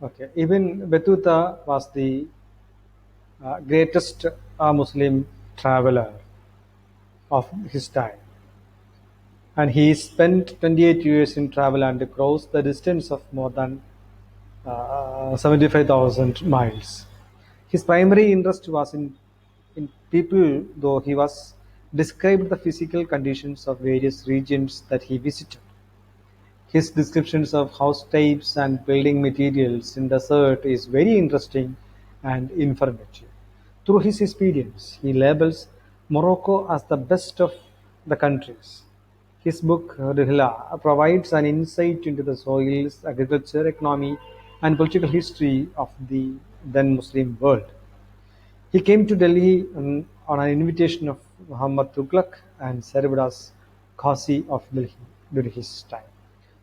Okay, Ibn Battuta was the greatest Muslim traveler of his time, and he spent 28 years in travel and crossed the distance of more than 75,000 miles. His primary interest was in people, though he was described the physical conditions of various regions that he visited. His descriptions of house types and building materials in the desert is very interesting and informative. Through his experience, he labels Morocco as the best of the countries. His book Rihla provides an insight into the soils, agriculture, economy, and political history of the then Muslim world. He came to Delhi on an invitation of Muhammad Tughlaq and served as Qazi of Delhi during his time.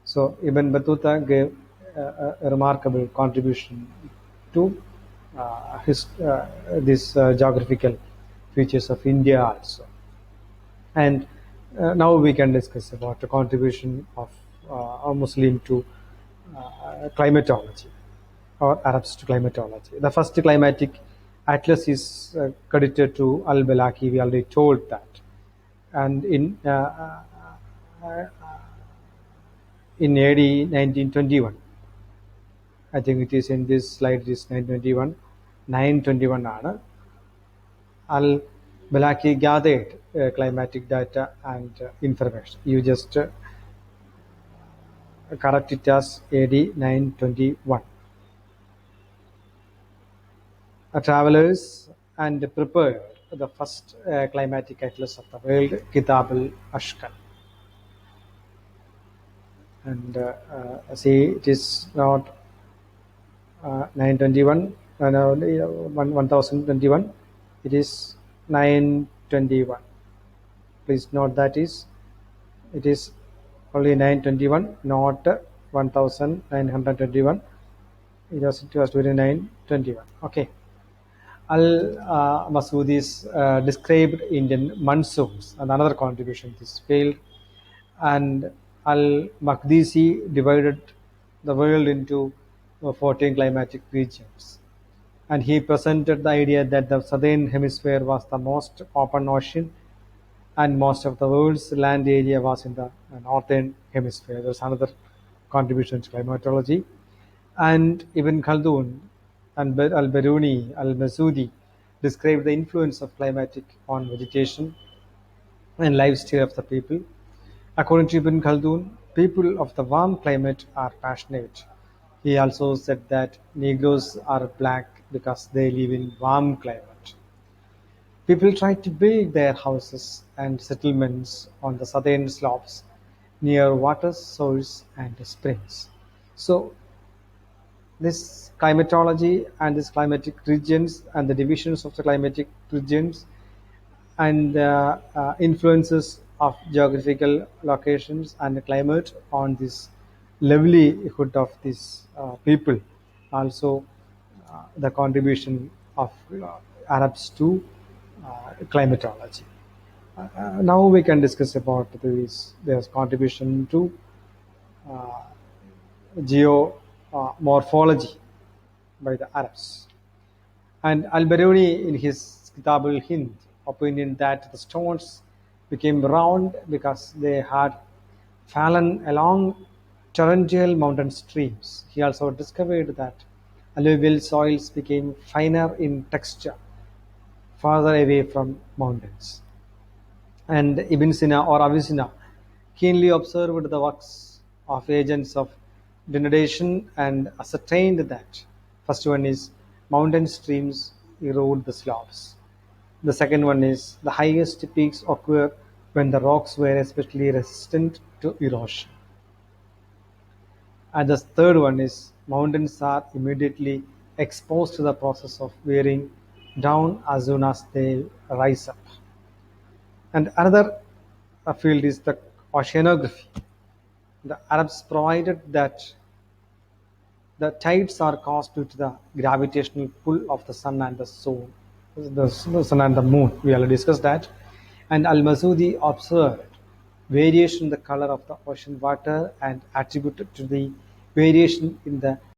So Ibn Battuta gave a remarkable contribution to his these geographical features of India also. And now we can discuss about the contribution of a Muslim to climatology or Arabs to climatology. The first climatic atlas is credited to Al-Balaki. We already told that, and in AD 1921, I think it is in this slide. It is 921. 921 ആണ് Al-Balaki gathered climatic data and information. You just correct it as AD 921. Travelers and prepared the first climatic atlas of the world, Kitab al-Ashkal. And see, it is not 921, no, 1021, it is 921. Please note that it is only 921, not 1921. It was 921. Okay. Al-Masudis described Indian monsoons and another contribution to this field, and Al-Maqdisi divided the world into 14 climatic regions, and he presented the idea that the southern hemisphere was the most open ocean and most of the world's land area was in the northern hemisphere. There's another contribution to climatology. And Ibn Khaldun and Al-Biruni, Al-Masudi described the influence of climatic on vegetation and lifestyle of the people. According to Ibn Khaldun, people of the warm climate are passionate. He also said that Negroes are black because they live in warm climate. People tried to build their houses and settlements on the southern slopes near water sources and springs. So this climatology and these climatic regions and the divisions of the climatic regions and the influences of geographical locations and the climate on this livelihood of these people, also the contribution of Arabs to climatology. Now we can discuss about their contribution to geomorphology by the Arabs. And Al-Biruni, in his Kitab al-Hind, opinion that the stones became round because they had fallen along torrential mountain streams. He also discovered that alluvial soils became finer in texture farther away from mountains. And Ibn Sina or Avicenna keenly observed the works of agents of denudation and ascertained that first one is mountain streams erode the slopes. The second one is the highest peaks occur when the rocks were especially resistant to erosion. And the third one is mountains are immediately exposed to the process of wearing down as soon as they rise up. And another field is the oceanography. The Arabs provided that the tides are caused due to the gravitational pull of the sun and the sun and the moon. We already discussed that. And Al-Masudi observed variation in the color of the ocean water and attributed to the variation in the